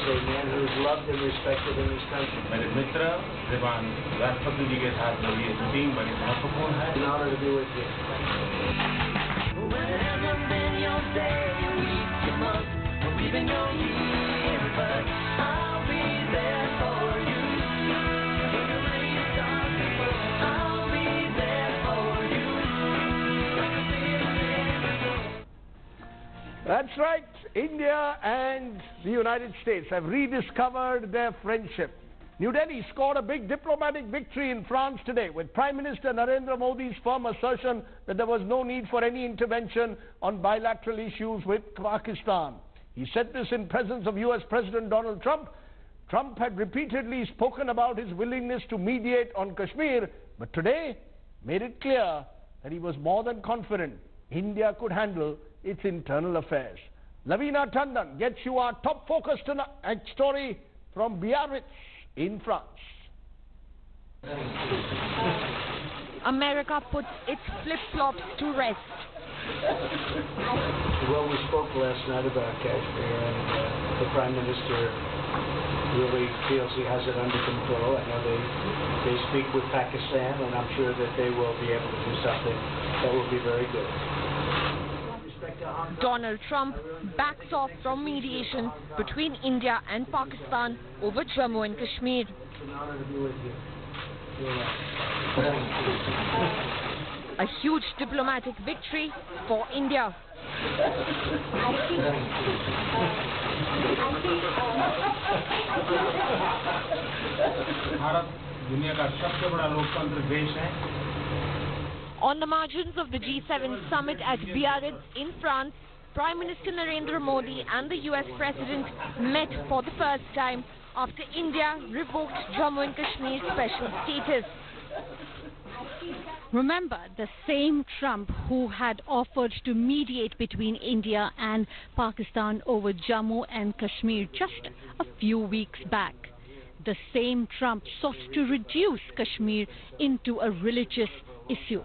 a man who is loved and respected in his country. मेरे मित्र श्रीमान राष्ट्रपति जी के साथ मेरी ये मीटिंग बड़ी महत्वपूर्ण है. An honor to be with you. That's right. India and the United States have rediscovered their friendship. New Delhi scored a big diplomatic victory in France today with Prime Minister Narendra Modi's firm assertion that there was no need for any intervention on bilateral issues with Pakistan. He said this in presence of US President Donald Trump. Trump had repeatedly spoken about his willingness to mediate on Kashmir, but today made it clear that he was more than confident India could handle its internal affairs. Lavina Tandon gets you our top focus tonight story from Biarritz in France. America puts its flip-flops to rest. Well, we spoke last night about Kashmir, and the Prime Minister really feels he has it under control. I know they speak with Pakistan, and I'm sure that they will be able to do something that will be very good. Donald Trump backs off from mediation between India and Pakistan over Jammu and Kashmir. A huge diplomatic victory for India. Bharat दुनिया का सबसे बड़ा लोकतंत्र देश है. On the margins of the G7 summit at Biarritz in France, Prime Minister Narendra Modi and the US President met for the first time after India revoked Jammu and Kashmir's special status. Remember, the same Trump who had offered to mediate between India and Pakistan over Jammu and Kashmir just a few weeks back. The same Trump sought to reduce Kashmir into a religious issue.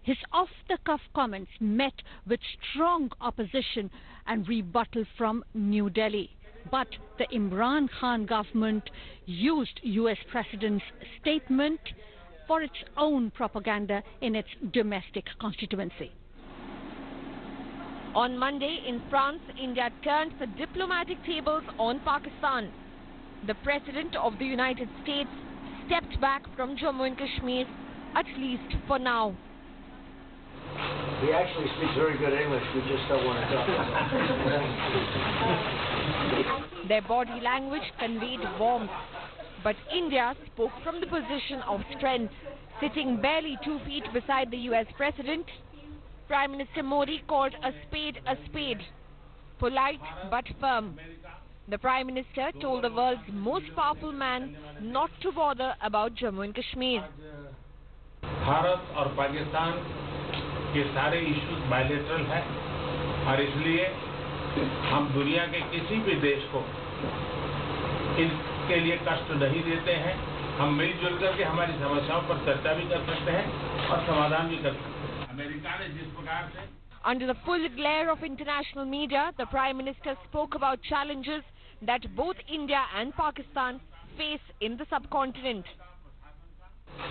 His off-the-cuff comments met with strong opposition and rebuttal from New Delhi. But the Imran Khan government used US President's statement for its own propaganda in its domestic constituency. On Monday in France, India turned the diplomatic tables on Pakistan. The President of the United States stepped back from Jammu and Kashmir, at least for now. He actually speaks very good English, we just don't want to talk about it. Their body language conveyed warmth, but India spoke from the position of strength, sitting barely 2 feet beside the US President. Prime Minister Modi called a spade, polite but firm. The Prime Minister told the world's most powerful man not to bother about Jammu and Kashmir. Bharat और पाकिस्तान के सारे issues bilateral हैं और इसलिए हम दुनिया के किसी भी देश को इसके लिए कष्ट नहीं देते हैं. हम मिलजुल करके हमारी समस्याओं पर चर्चा भी कर सकते हैं और समाधान भी कर सकते हैं. अमेरिका ने जिस प्रकार से Under the full glare of international media, the Prime Minister spoke about challenges that both India and Pakistan face in the subcontinent.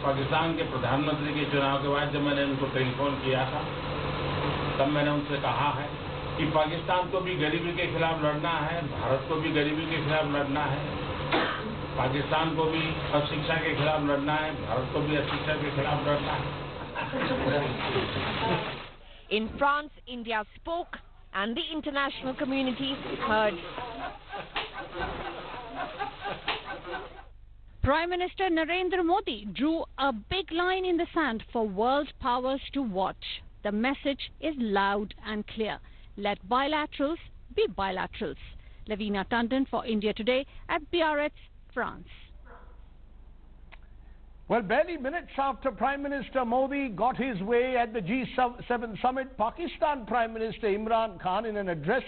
Pakistan के प्रधानमंत्री के चुनाव के बाद जब मैंने उनको टेलीफोन किया था तब मैंने उनसे कहा है कि पाकिस्तान को भी गरीबी के खिलाफ लड़ना है, भारत को भी गरीबी के खिलाफ लड़ना है, पाकिस्तान को भी अशिक्षा के खिलाफ लड़ना है, भारत को भी अशिक्षा के खिलाफ लड़ना है. In France, India spoke and the international community heard. Prime Minister Narendra Modi drew a big line in the sand for world powers to watch. The message is loud and clear. Let bilaterals be bilaterals. Lavina Tandon for India Today at Biarritz, France. Well, barely minutes after Prime Minister Modi got his way at the G7 summit, Pakistan Prime Minister Imran Khan, in an address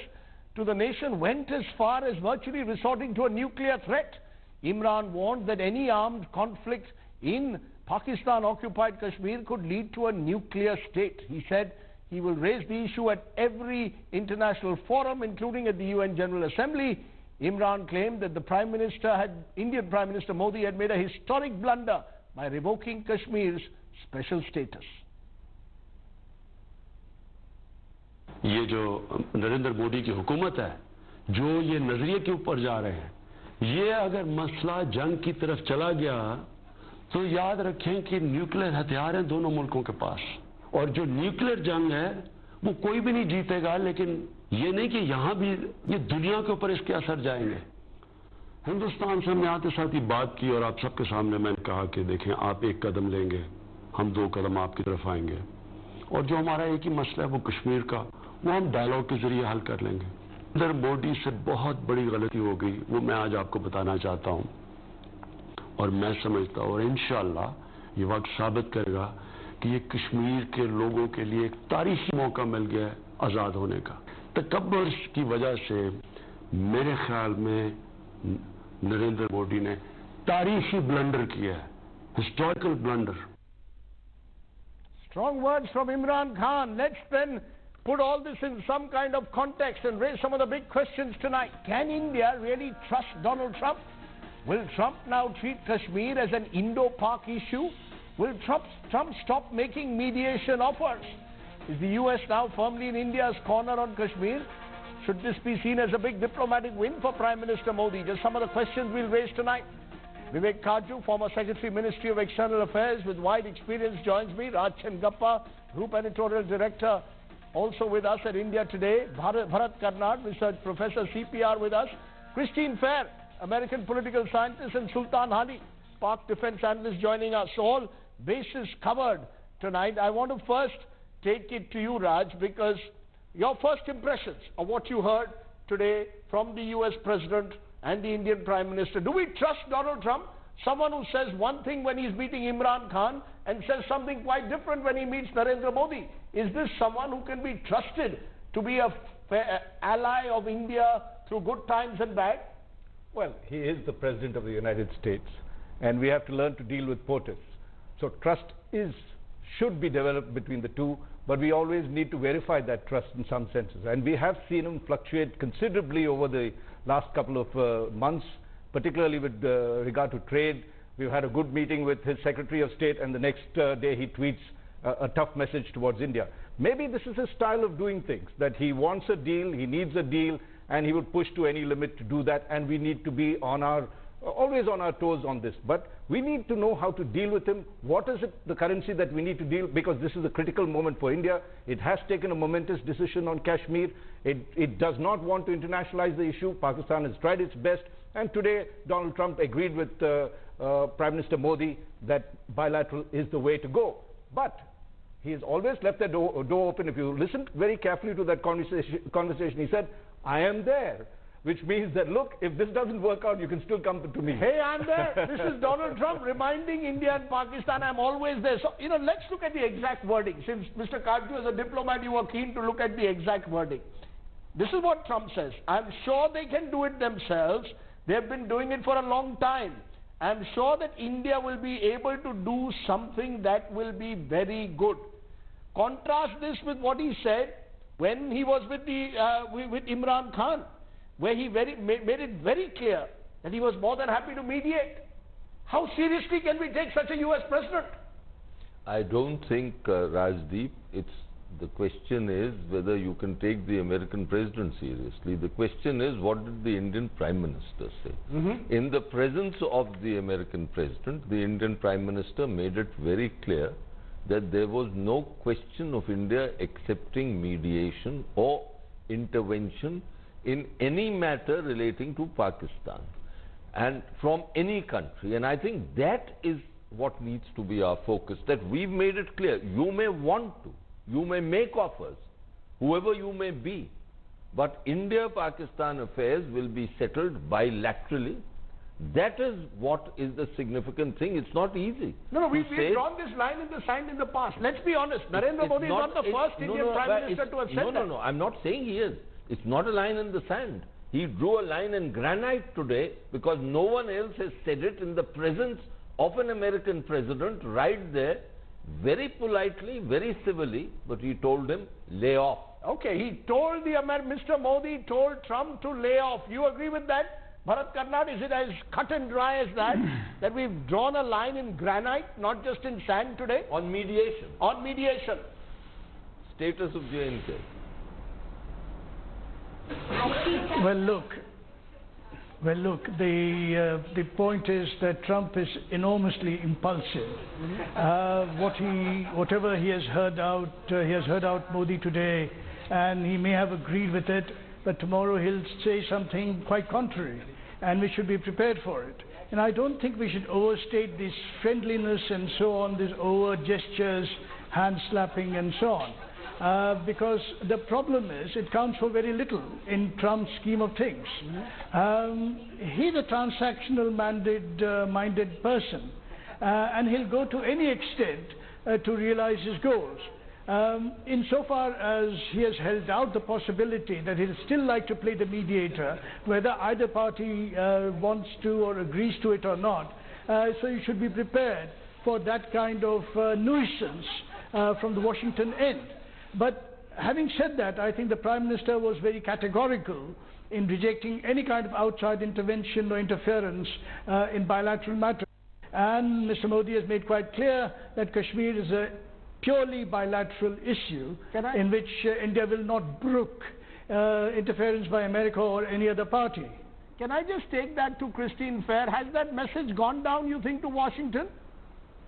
to the nation, went as far as virtually resorting to a nuclear threat. Imran warned that any armed conflict in Pakistan-occupied Kashmir could lead to a nuclear state. He said he will raise the issue at every international forum, including at the UN General Assembly. Imran claimed that Indian Prime Minister Modi had made a historic blunder by revoking Kashmir's special status. ये जो नरेंद्र मोदी की हुकूमत है, जो ये नजरिए के ऊपर जा रहे हैं, ये अगर मसला जंग की तरफ चला गया तो याद रखें कि न्यूक्लियर हथियार हैं दोनों मुल्कों के पास, और जो न्यूक्लियर जंग है वो कोई भी नहीं जीतेगा, लेकिन ये नहीं कि यहां भी ये दुनिया के ऊपर इसके असर जाएंगे। हिंदुस्तान से हमने आते साथ ही बात की और आप सबके सामने मैंने कहा कि देखें, आप एक कदम लेंगे, हम 2 कदम आपकी तरफ आएंगे, और जो हमारा एक ही मसला है वो कश्मीर का, वो हम डायलॉग के जरिए हल कर लेंगे। नरेंद्र मोदी से बहुत बड़ी गलती हो गई, वो मैं आज आपको बताना चाहता हूं, और मैं समझता हूं और इंशाअल्लाह ये वक्त साबित करेगा कि ये कश्मीर के लोगों के लिए एक तारीखी मौका मिल गया है आजाद होने का। तकब्बुर की वजह से मेरे ख्याल में नरेंद्र मोदी ने तारीखी ब्लंडर किया है, historical blunder. Strong words from Imran Khan. Let's then put all this in some kind of context and raise some of the big questions tonight. Can India really trust Donald Trump? Will Trump now treat Kashmir as an Indo-Pak issue? Will Trump stop making mediation offers? Is the US now firmly in India's corner on Kashmir? Should this be seen as a big diplomatic win for Prime Minister Modi? Just some of the questions we'll raise tonight. Vivek Kaju, former Secretary, Ministry of External Affairs with wide experience, joins me. Raj Chengappa, Group Editorial Director, also with us at India Today. Bharat Karnad, Research Professor, CPR with us. Christine Fair, American political scientist, and Sultan Hadi, Pak Defense Analyst, joining us. All bases covered tonight. I want to first take it to you, Raj, because your first impressions of what you heard today from the US President and the Indian Prime Minister. Do we trust Donald Trump? Someone who says one thing when he's meeting Imran Khan and says something quite different when he meets Narendra Modi. Is this someone who can be trusted to be a ally of India through good times and bad? Well, he is the President of the United States, and we have to learn to deal with POTUS. So trust should be developed between the two, but we always need to verify that trust in some senses. And we have seen him fluctuate considerably over the last couple of months, particularly with regard to trade. We've had a good meeting with his Secretary of State, and the next day he tweets a tough message towards India. Maybe this is his style of doing things, that he wants a deal, he needs a deal, and he would push to any limit to do that, and we need to be on our always on our toes on this. But we need to know how to deal with him. What is the currency that we need to deal, because this is a critical moment for India. It has taken a momentous decision on Kashmir. It does not want to internationalize the issue. Pakistan has tried its best, and today Donald Trump agreed with Prime Minister Modi that bilateral is the way to go. But he has always left the door open. If you listen very carefully to that conversation, he said, "I am there," which means that, look, if this doesn't work out, you can still come to me. Hey, I'm there. This is Donald Trump reminding India and Pakistan, I'm always there. So, let's look at the exact wording. Since Mr. Kaju is a diplomat, you were keen to look at the exact wording. This is what Trump says. I'm sure they can do it themselves. They've been doing it for a long time. I'm sure that India will be able to do something that will be very good. Contrast this with what he said when he was with Imran Khan, where he made it very clear that he was more than happy to mediate. How seriously can we take such a US president? I don't think, Rajdeep, the question is whether you can take the American president seriously. The question is, what did the Indian Prime Minister say? In the presence of the American president, the Indian Prime Minister made it very clear that there was no question of India accepting mediation or intervention in any matter relating to Pakistan and from any country. And I think that is what needs to be our focus, that we've made it clear. You may want to, you may make offers, whoever you may be, but India-Pakistan affairs will be settled bilaterally. That is what is the significant thing. It's not easy. No, we've drawn this line in the sand in the past. Let's be honest. Narendra Modi is not the first Indian Prime Minister to have said that. No, I'm not saying he is. It's not a line in the sand. He drew a line in granite today because no one else has said it in the presence of an American president right there, very politely, very civilly, but he told him, lay off. Okay, he told Mr. Modi told Trump to lay off. You agree with that? Bharat Karnad, is it as cut and dry as that? That we've drawn a line in granite, not just in sand today? On mediation. On mediation. Status of J&K. Well, look, the point is that Trump is enormously impulsive. Whatever he has heard out Modi today, and he may have agreed with it, but tomorrow he'll say something quite contrary, and we should be prepared for it. And I don't think we should overstate this friendliness and so on, these over gestures, hand slapping and so on. Because the problem is, it counts for very little in Trump's scheme of things. He's a transactional minded person, and he'll go to any extent to realize his goals. Insofar as he has held out the possibility that he'll still like to play the mediator, whether either party wants to or agrees to it or not, so you should be prepared for that kind of nuisance from the Washington end. But having said that, I think the Prime Minister was very categorical in rejecting any kind of outside intervention or interference in bilateral matters. And Mr. Modi has made quite clear that Kashmir is a purely bilateral issue in which India will not brook interference by America or any other party. Can I just take that to Christine Fair? Has that message gone down, you think, to Washington?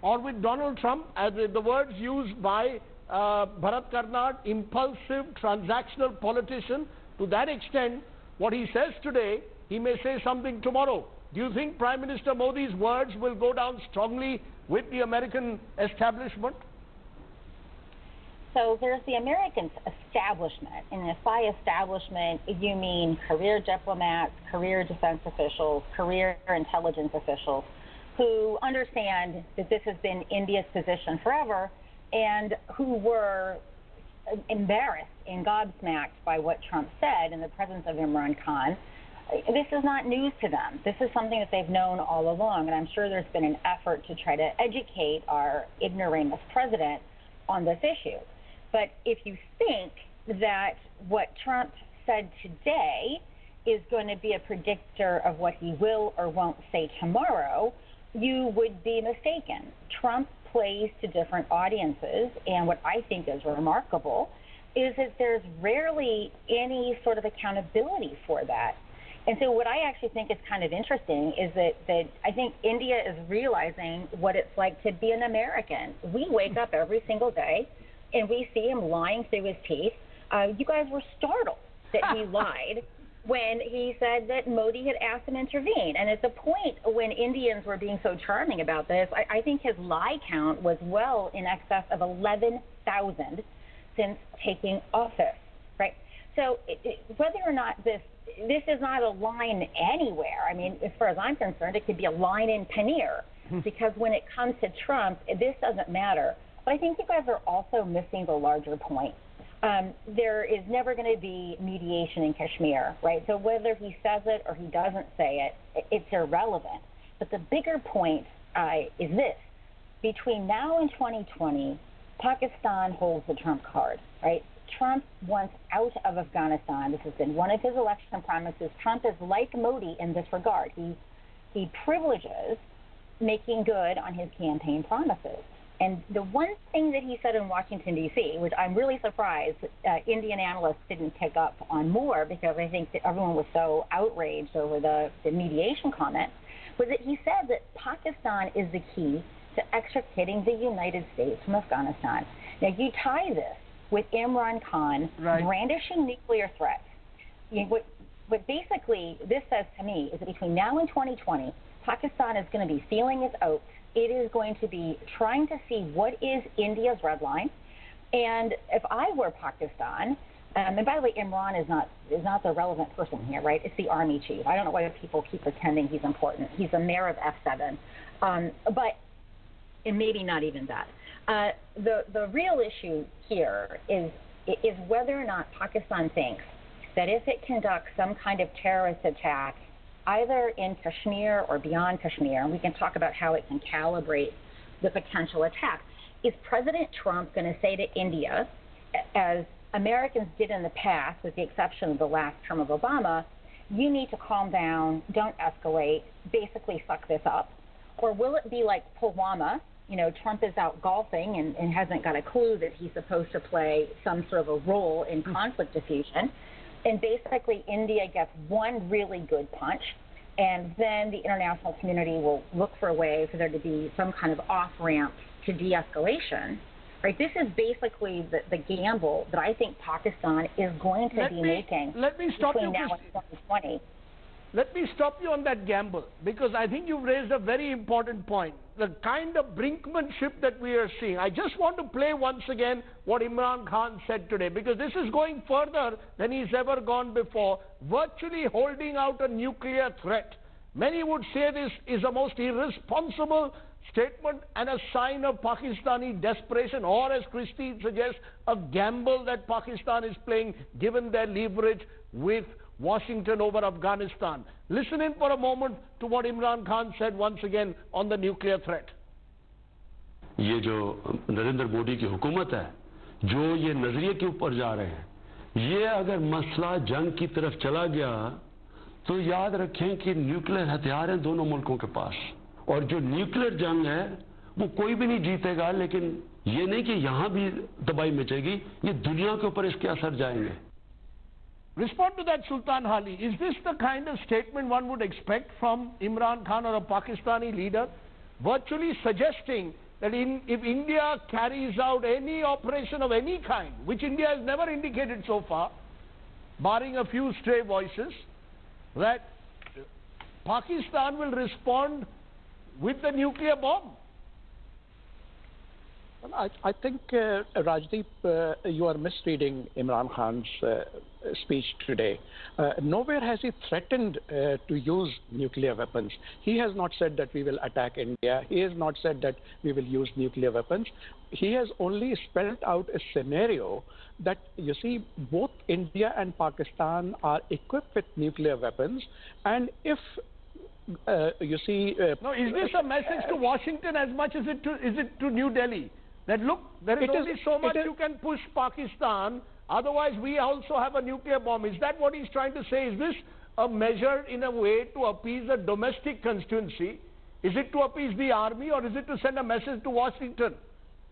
Or with Donald Trump, as the words used by Bharat Karnad, impulsive, transactional politician? To that extent, what he says today, he may say something tomorrow. Do you think Prime Minister Modi's words will go down strongly with the American establishment? So there's the American establishment, and by establishment, you mean career diplomats, career defense officials, career intelligence officials, who understand that this has been India's position forever, and who were embarrassed and gobsmacked by what Trump said in the presence of Imran Khan. This is not news to them. This is something that they've known all along, and I'm sure there's been an effort to try to educate our ignoramus president on this issue. But if you think that what Trump said today is going to be a predictor of what he will or won't say tomorrow, you would be mistaken. Trump plays to different audiences, and what I think is remarkable is that there's rarely any sort of accountability for that. And so what I actually think is kind of interesting is that I think India is realizing what it's like to be an American. We wake up every single day and we see him lying through his teeth. You guys were startled that he lied when he said that Modi had asked him to intervene. And at the point when Indians were being so charming about this, I think his lie count was well in excess of 11,000 since taking office, right? So whether or not this is not a line anywhere. I mean, as far as I'm concerned, it could be a line in Panir, because when it comes to Trump, this doesn't matter. But I think you guys are also missing the larger point. There is never going to be mediation in Kashmir, right? So whether he says it or he doesn't say it, it's irrelevant. But the bigger point is this. Between now and 2020, Pakistan holds the trump card, right? Trump wants out of Afghanistan. This has been one of his election promises. Trump is like Modi in this regard. He privileges making good on his campaign promises. And the one thing that he said in Washington, D.C., which I'm really surprised Indian analysts didn't pick up on more, because I think that everyone was so outraged over the mediation comment, was that he said that Pakistan is the key to extricating the United States from Afghanistan. Now, you tie this with Imran Khan brandishing nuclear threats. What basically this says to me is that between now and 2020, Pakistan is going to be feeling its oats. It is going to be trying to see what is India's red line. And if I were Pakistan, and by the way, Imran is not the relevant person here, right? It's the army chief. I don't know why people keep pretending he's important. He's the mayor of F7. And maybe not even that. The real issue here is whether or not Pakistan thinks that if it conducts some kind of terrorist attack, either in Kashmir or beyond Kashmir, and we can talk about how it can calibrate the potential attack, is President Trump going to say to India, as Americans did in the past, with the exception of the last term of Obama, you need to calm down, don't escalate, basically fuck this up? Or will it be like Pulwama, Trump is out golfing and hasn't got a clue that he's supposed to play some sort of a role in conflict diffusion, and basically India gets one really good punch, and then the international community will look for a way for there to be some kind of off-ramp to de-escalation? Right, this is basically the gamble that I think Pakistan is going to be making between now and 2020. Let me stop you on that gamble, because I think you've raised a very important point. The kind of brinkmanship that we are seeing. I just want to play once again what Imran Khan said today, because this is going further than he's ever gone before, virtually holding out a nuclear threat. Many would say this is a most irresponsible statement and a sign of Pakistani desperation, or as Christine suggests, a gamble that Pakistan is playing given their leverage with Washington over Afghanistan. Listen in for a moment to what Imran Khan said once again on the nuclear threat. ये जो नरेंद्र मोदी की हुकूमत है, जो ये नजरिए के ऊपर जा रहे हैं, ये अगर मसला जंग की तरफ चला गया तो याद रखें कि न्यूक्लियर हथियार हैं दोनों मुल्कों के पास, और जो न्यूक्लियर जंग है वो कोई भी नहीं जीतेगा, लेकिन ये नहीं कि यहां भी तबाही मचेगी, ये दुनिया के ऊपर इसके असर जाएंगे. Respond to that, Sultan Hali. Is this the kind of statement one would expect from Imran Khan or a Pakistani leader, virtually suggesting that if India carries out any operation of any kind, which India has never indicated so far, barring a few stray voices, that Pakistan will respond with the nuclear bomb? Well, I think, Rajdeep, you are misreading Imran Khan's speech today. Nowhere has he threatened to use nuclear weapons. He has not said that we will attack India. He has not said that we will use nuclear weapons. He has only spelled out a scenario that, you see, both India and Pakistan are equipped with nuclear weapons, and if you see... no, is this a message to Washington as much as is it to New Delhi? That look, there is only so much you can push Pakistan, otherwise we also have a nuclear bomb. Is that what he's trying to say? Is this a measure in a way to appease a domestic constituency? Is it to appease the army, or is it to send a message to Washington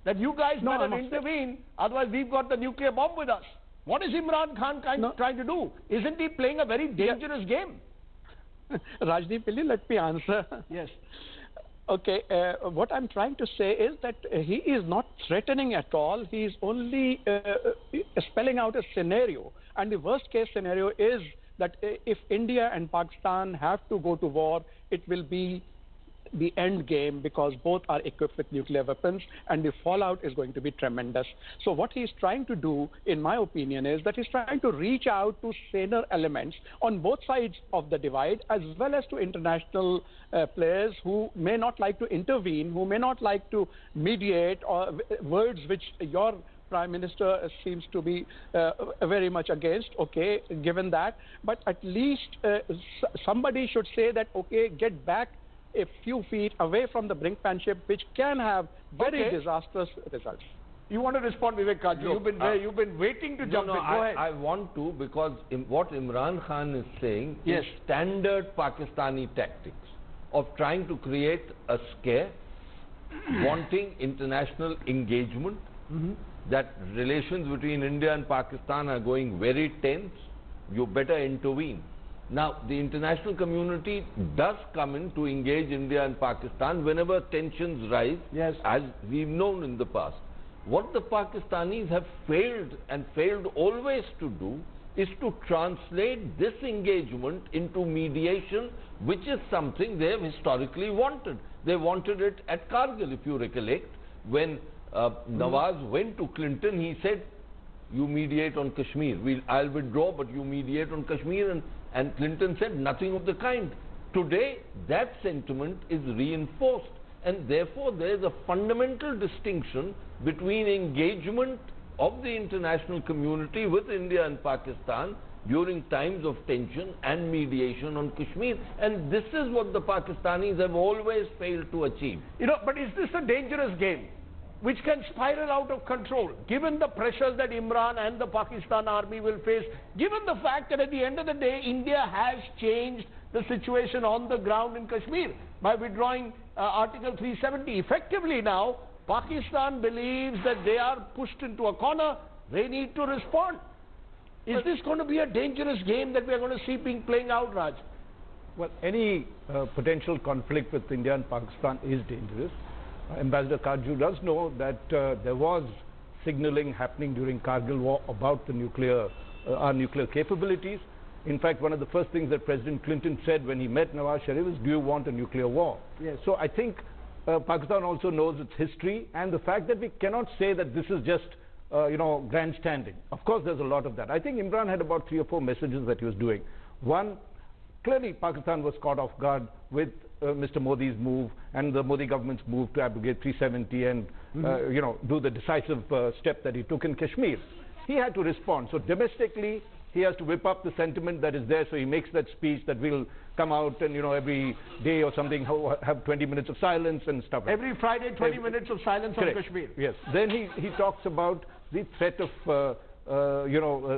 that you guys better intervene, otherwise we've got the nuclear bomb with us? What is Imran Khan trying to do? Isn't he playing a very dangerous game? Rajdeep, will you let me answer? Yes. Okay, what I'm trying to say is that he is not threatening at all. He is only spelling out a scenario. And the worst case scenario is that if India and Pakistan have to go to war, it will be the end game, because both are equipped with nuclear weapons and the fallout is going to be tremendous. So what he's trying to do, in my opinion, is that he's trying to reach out to saner elements on both sides of the divide, as well as to international players who may not like to intervene, who may not like to mediate, or words which your Prime Minister seems to be very much against. Okay, given that, but at least somebody should say that, okay, get back a few feet away from the brinkmanship, which can have very disastrous results. You want to respond, Vivek Kajri? You've been waiting to jump in. Go ahead. I want to, because what Imran Khan is saying is standard Pakistani tactics of trying to create a scare, wanting international engagement, that relations between India and Pakistan are going very tense, you better intervene. Now, the international community does come in to engage India and Pakistan whenever tensions rise, as we've known in the past. What the Pakistanis have failed, and failed always to do, is to translate this engagement into mediation, which is something they have historically wanted. They wanted it at Kargil, if you recollect. When Nawaz went to Clinton, he said, you mediate on Kashmir. I'll withdraw, but you mediate on Kashmir. And Clinton said nothing of the kind. Today, that sentiment is reinforced. And therefore, there is a fundamental distinction between engagement of the international community with India and Pakistan during times of tension and mediation on Kashmir. And this is what the Pakistanis have always failed to achieve. You know, but is this a dangerous game? which can spiral out of control, given the pressures that Imran and the Pakistan army will face, given the fact that at the end of the day, India has changed the situation on the ground in Kashmir by withdrawing Article 370. Effectively now, Pakistan believes that they are pushed into a corner, they need to respond. Is this going to be a dangerous game that we are going to see playing out, Raj? Well, any potential conflict with India and Pakistan is dangerous. Ambassador Kajju does know that there was signaling happening during Kargil war about the our nuclear capabilities. In fact, one of the first things that President Clinton said when he met Nawaz Sharif is, do you want a nuclear war? Yes. So I think Pakistan also knows its history and the fact that we cannot say that this is just grandstanding. Of course, there's a lot of that. I think Imran had about 3 or 4 messages that he was doing. One, clearly Pakistan was caught off guard with Mr. Modi's move and the Modi government's move to abrogate 370 and do the decisive step that he took in Kashmir. He had to respond. So domestically, he has to whip up the sentiment that is there. So he makes that speech that will come out and every day or something have 20 minutes of silence and stuff. Every Friday, 20 minutes of silence correct. on Kashmir. Yes. Then he talks about the threat of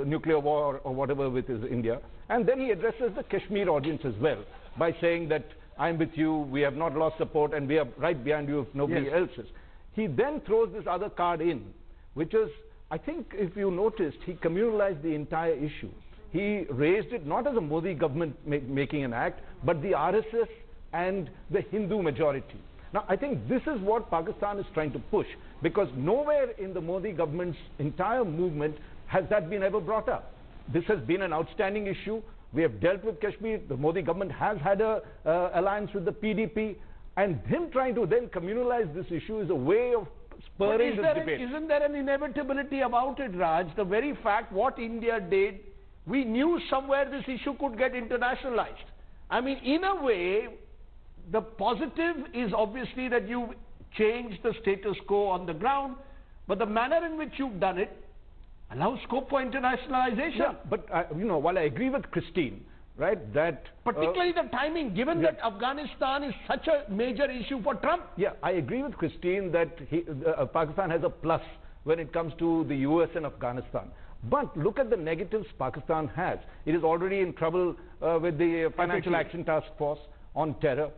nuclear war or whatever with India. And then he addresses the Kashmir audience as well by saying that I'm with you, we have not lost support, and we are right behind you if nobody else is. He then throws this other card in, which is, I think if you noticed, he communalized the entire issue. He raised it not as a Modi government making an act, but the RSS and the Hindu majority. Now, I think this is what Pakistan is trying to push, because nowhere in the Modi government's entire movement has that been ever brought up. This has been an outstanding issue. We have dealt with Kashmir. The Modi government has had an alliance with the PDP. And him trying to then communalize this issue is a way of spurring this debate. Isn't there an inevitability about it, Raj? The very fact what India did, we knew somewhere this issue could get internationalized. I mean, in a way, the positive is obviously that you changed the status quo on the ground, but the manner in which you've done it allows scope for internationalization. Yeah, but while I agree with Christine, right, that particularly the timing, given that Afghanistan is such a major issue for Trump. Yeah, I agree with Christine that Pakistan has a plus when it comes to the US and Afghanistan. But look at the negatives Pakistan has. It is already in trouble with the Financial Action Task Force on terror.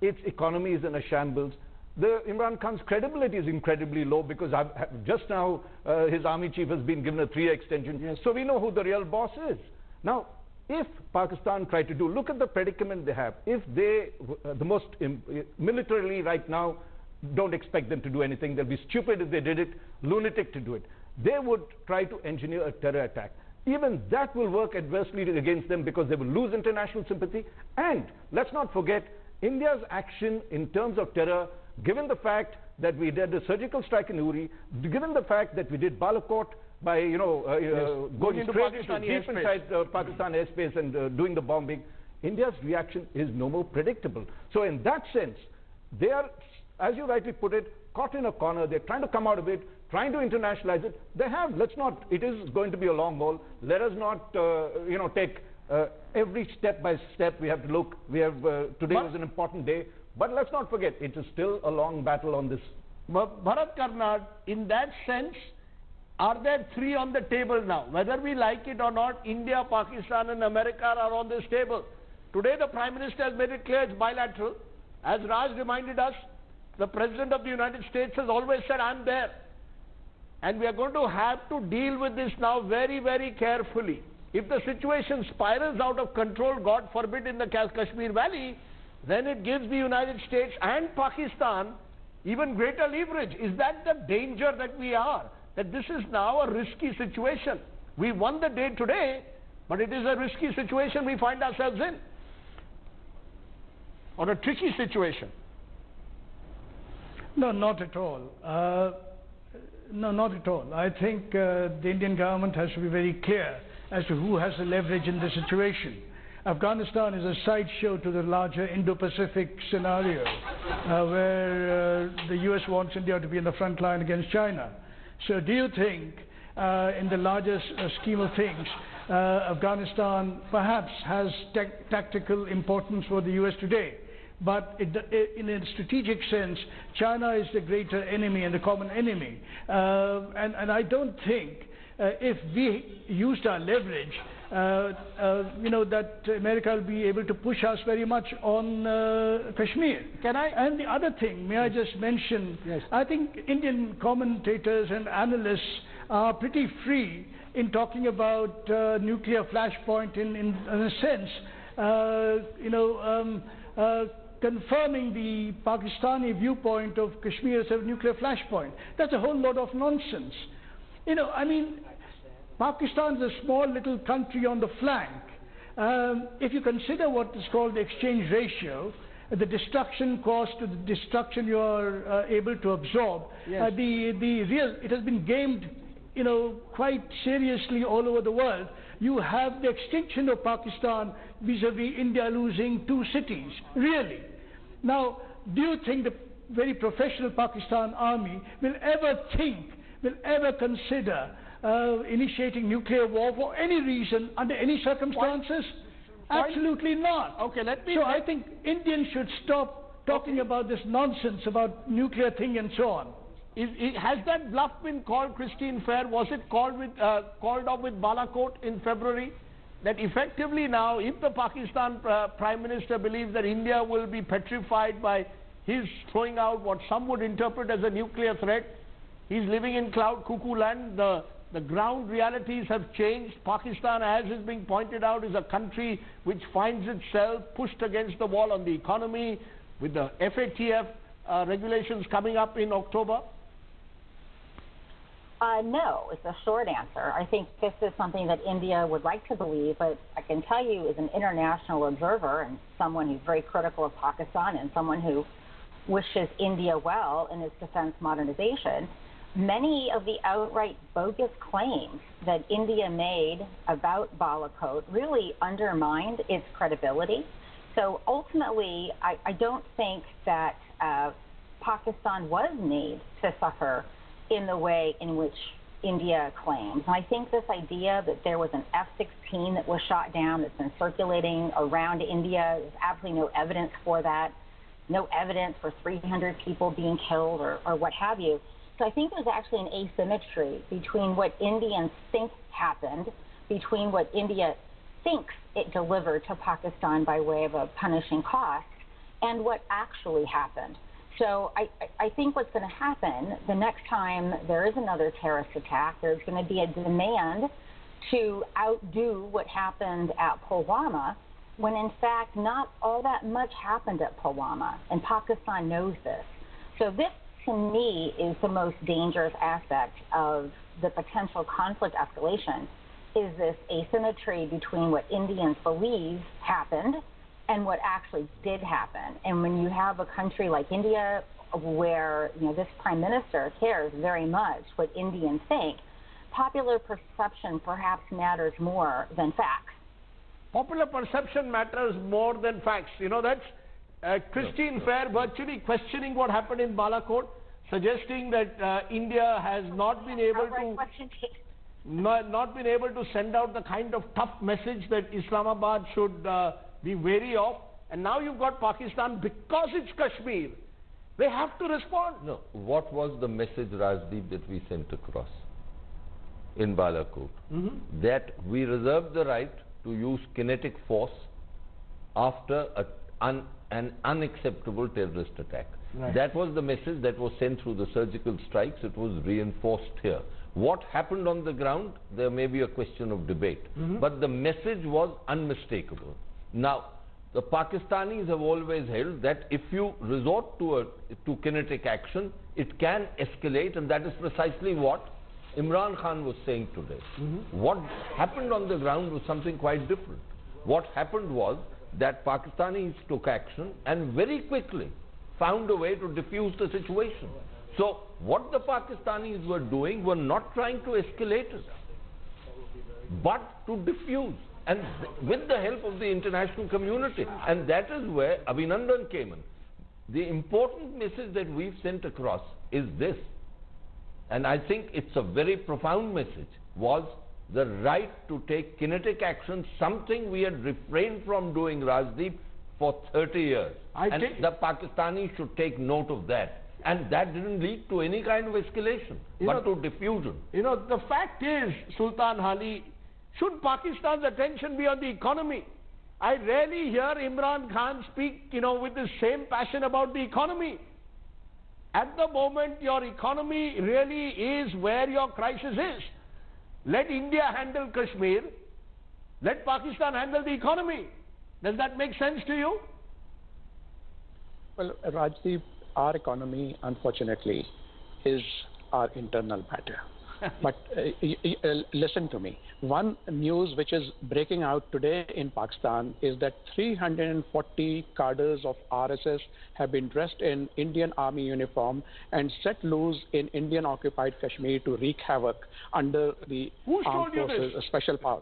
Its economy is in a shambles. The Imran Khan's credibility is incredibly low because just now his army chief has been given a 3-year extension. Yes. So we know who the real boss is. Now, if Pakistan tried to look at the predicament they have. If they, militarily right now, don't expect them to do anything. They'll be stupid if they did it, lunatic to do it. They would try to engineer a terror attack. Even that will work adversely against them because they will lose international sympathy. And let's not forget, India's action in terms of terror, given the fact that we did a surgical strike in Uri, given the fact that we did Balakot by, going straight into deep inside Pakistan airspace and doing the bombing, India's reaction is no more predictable. So in that sense, they are, as you rightly put it, caught in a corner. They're trying to come out of it, trying to internationalize it. They have. Let's not, it is going to be a long haul. Let us not, take every step by step. We have to look. We have, today was an important day. But let's not forget, it is still a long battle on this. But Bharat, Karnad, in that sense, are there 3 on the table now? Whether we like it or not, India, Pakistan and America are on this table. Today the Prime Minister has made it clear it's bilateral. As Raj reminded us, the President of the United States has always said, I'm there. And we are going to have to deal with this now very, very carefully. If the situation spirals out of control, God forbid, in the Kashmir Valley, then it gives the United States and Pakistan even greater leverage. Is that the danger that we are? That this is now a risky situation. We won the day today, but it is a risky situation we find ourselves in. Or a tricky situation. No, not at all. No, not at all. I think the Indian government has to be very clear as to who has the leverage in this situation. Afghanistan is a sideshow to the larger Indo-Pacific scenario where the US wants India to be in the front line against China. So do you think in the larger scheme of things Afghanistan perhaps has tactical importance for the US today? but in a strategic sense, China is the greater enemy and the common enemy. And I don't think if we used our leverage, that America will be able to push us very much on Kashmir. And the other thing, may I just mention, Yes. I think Indian commentators and analysts are pretty free in talking about nuclear flashpoint in a sense, confirming the Pakistani viewpoint of Kashmir as a nuclear flashpoint. That's a whole lot of nonsense. Pakistan is a small little country on the flank. If you consider what is called the exchange ratio, the destruction cost to the destruction you are able to absorb, Yes. It has been gamed, quite seriously all over the world. You have the extinction of Pakistan vis-a-vis India losing 2 cities, really. Now, do you think the very professional Pakistan army will ever consider initiating nuclear war for any reason, under any circumstances? Absolutely not. Okay, So I think Indians should stop talking about this nonsense about nuclear thing and so on. Has that bluff been called, Christine Fair? Was it called off with Balakot in February? That effectively now, if the Pakistan Prime Minister believes that India will be petrified by his throwing out what some would interpret as a nuclear threat, he's living in cloud cuckoo land. The ground realities have changed. Pakistan, as is being pointed out, is a country which finds itself pushed against the wall on the economy, with the FATF regulations coming up in October. No, it's a short answer. I think this is something that India would like to believe, but I can tell you as an international observer and someone who's very critical of Pakistan and someone who wishes India well in its defense modernization, many of the outright bogus claims that India made about Balakot really undermined its credibility. So ultimately, I don't think that Pakistan was made to suffer in the way in which India claims. And I think this idea that there was an F-16 that was shot down that's been circulating around India, there's absolutely no evidence for that, no evidence for 300 people being killed or what have you. So I think there's actually an asymmetry between what Indians think happened, between what India thinks it delivered to Pakistan by way of a punishing cost, and what actually happened. So I think what's going to happen the next time there is another terrorist attack, there's going to be a demand to outdo what happened at Pulwama, when in fact not all that much happened at Pulwama, and Pakistan knows this. So this, to me, is the most dangerous aspect of the potential conflict escalation, is this asymmetry between what Indians believe happened and what actually did happen. And when you have a country like India, where this prime minister cares very much what Indians think, popular perception perhaps matters more than facts. Popular perception matters more than facts. That's Christine Fair virtually questioning what happened in Balakot, suggesting that India has not been able to send out the kind of tough message that Islamabad should be wary of. And now you've got Pakistan, because it's Kashmir, they have to respond. No, what was the message, Rajdeep, that we sent across in Balakot? That we reserve the right to use kinetic force after an unacceptable terrorist attack. Right. That was the message that was sent through the surgical strikes. It was reinforced here. What happened on the ground, there may be a question of debate. But the message was unmistakable. Now, the Pakistanis have always held that if you resort to kinetic action, it can escalate, and that is precisely what Imran Khan was saying today. What happened on the ground was something quite different. What happened was that Pakistanis took action and very quickly found a way to diffuse the situation. So what the Pakistanis were doing were not trying to escalate it, but to diffuse, and with the help of the international community. And that is where Abhinandan came in. The important message that we've sent across is this, and I think it's a very profound message, was the right to take kinetic action, something we had refrained from doing, Rajdeep, for 30 years. I And think- the Pakistanis should take note of that. And that didn't lead to any kind of escalation, but to diffusion. You know, the fact is, Sultan Ali, should Pakistan's attention be on the economy? I rarely hear Imran Khan speak, with the same passion about the economy. At the moment, your economy really is where your crisis is. Let India handle Kashmir. Let Pakistan handle the economy. Does that make sense to you? Well, Rajdeep, our economy, unfortunately, is our internal matter. But listen to me. One news which is breaking out today in Pakistan is that 340 cadres of RSS have been dressed in Indian Army uniform and set loose in Indian-occupied Kashmir to wreak havoc under the Armed Forces Special Power.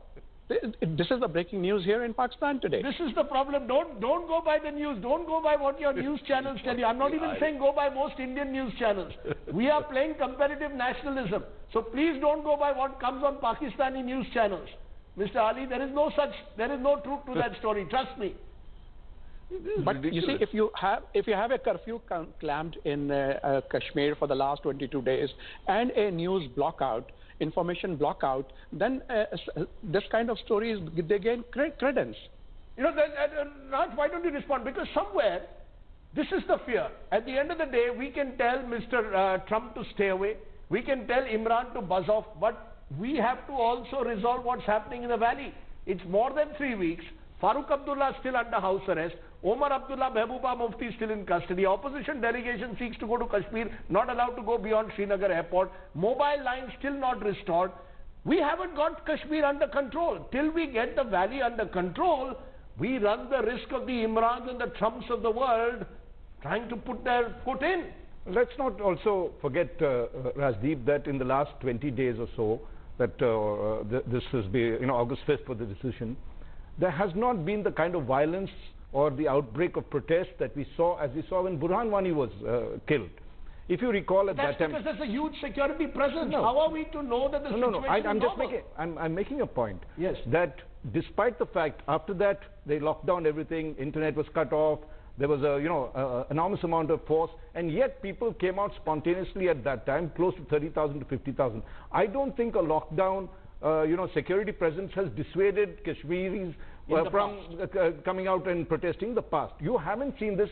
This is the breaking news here in Pakistan today. This is the problem. Don't go by the news. Don't go by what your news channels tell you. I'm not even saying go by most Indian news channels. We are playing comparative nationalism. So please don't go by what comes on Pakistani news channels. Mr. Ali, there is no truth to that story. Trust me. But you see, if you have a curfew clamped in Kashmir for the last 22 days and a news blockout, information blockout, then this kind of stories, they gain credence. Raj, why don't you respond? Because somewhere, this is the fear. At the end of the day, we can tell Mr. Trump to stay away. We can tell Imran to buzz off. But we have to also resolve what's happening in the valley. It's more than 3 weeks. Farooq Abdullah is still under house arrest. Omar Abdullah Mehbooba Mufti is still in custody. Opposition delegation seeks to go to Kashmir, not allowed to go beyond Srinagar airport. Mobile lines still not restored. We haven't got Kashmir under control. Till we get the valley under control, we run the risk of the Imrans and the Trumps of the world trying to put their foot in. Let's not also forget, Rajdeep, that in the last 20 days or so, that this has been, August 5th for the decision, there has not been the kind of violence or the outbreak of protest that we saw, as we saw when Burhan Wani was killed. If you recall at that time... That's because there's a huge security presence. No. How are we to know that the situation is normal? I'm making a point. Yes. That despite the fact, after that, they locked down everything, internet was cut off, there was a, enormous amount of force, and yet people came out spontaneously at that time, close to 30,000 to 50,000. I don't think a lockdown, security presence has dissuaded Kashmiris from coming out and protesting in the past. You haven't seen this.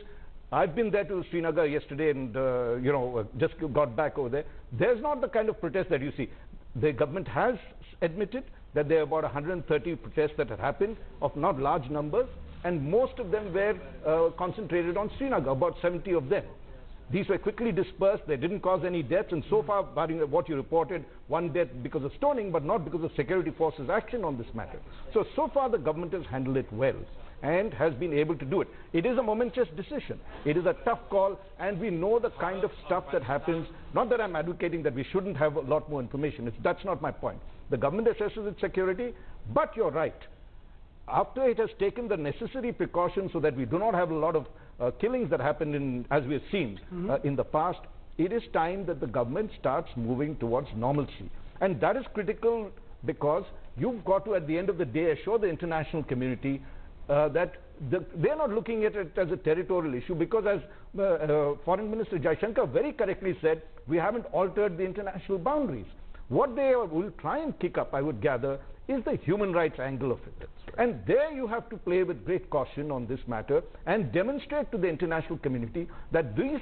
I've been there to Srinagar yesterday and, just got back over there. There's not the kind of protest that you see. The government has admitted that there are about 130 protests that have happened, of not large numbers, and most of them were concentrated on Srinagar, about 70 of them. These were quickly dispersed, they didn't cause any deaths, and so far, barring what you reported, one death because of stoning, but not because of security forces' action on this matter. So far the government has handled it well and has been able to do it. It is a momentous decision. It is a tough call, and we know the kind of stuff that happens. Not that I'm advocating that we shouldn't have a lot more information. That's not my point. The government assesses its security, but you're right. After it has taken the necessary precautions so that we do not have a lot of killings that happened as we have seen in the past, it is time that the government starts moving towards normalcy. And that is critical because you've got to, at the end of the day, assure the international community that they're not looking at it as a territorial issue, because as Foreign Minister Jaishankar very correctly said, we haven't altered the international boundaries. What they will try and kick up, I would gather, is the human rights angle of it. And there you have to play with great caution on this matter and demonstrate to the international community that these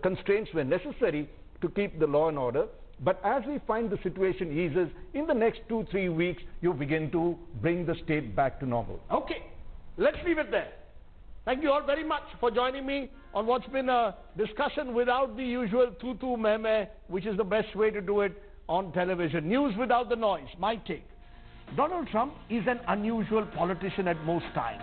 constraints were necessary to keep the law and order. But as we find the situation eases, in the next 2-3 weeks, you begin to bring the state back to normal. Okay, let's leave it there. Thank you all very much for joining me on what's been a discussion without the usual tu-tu meh-meh, which is the best way to do it on television. News without the noise, my take. Donald Trump is an unusual politician at most times.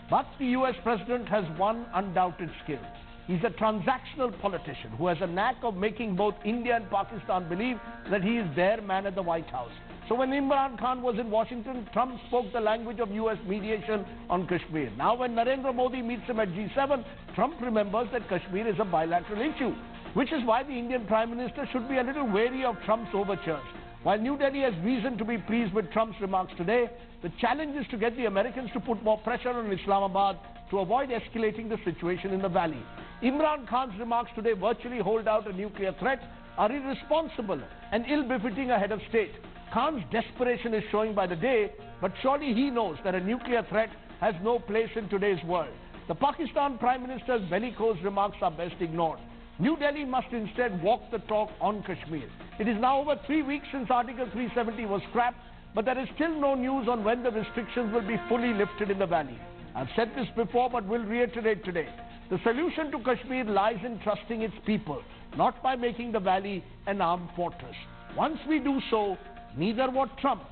But the US president has one undoubted skill. He's a transactional politician who has a knack of making both India and Pakistan believe that he is their man at the White House. So when Imran Khan was in Washington, Trump spoke the language of US mediation on Kashmir. Now when Narendra Modi meets him at G7, Trump remembers that Kashmir is a bilateral issue, which is why the Indian Prime Minister should be a little wary of Trump's overtures. While New Delhi has reason to be pleased with Trump's remarks today, the challenge is to get the Americans to put more pressure on Islamabad to avoid escalating the situation in the valley. Imran Khan's remarks today virtually hold out a nuclear threat are irresponsible and ill-befitting a head of state. Khan's desperation is showing by the day, but surely he knows that a nuclear threat has no place in today's world. The Pakistan Prime Minister's bellicose remarks are best ignored. New Delhi must instead walk the talk on Kashmir. It is now over 3 weeks since Article 370 was scrapped, but there is still no news on when the restrictions will be fully lifted in the valley. I've said this before, but will reiterate today. The solution to Kashmir lies in trusting its people, not by making the valley an armed fortress. Once we do so, neither what Trump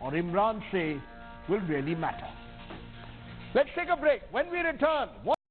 or Imran say will really matter. Let's take a break. When we return,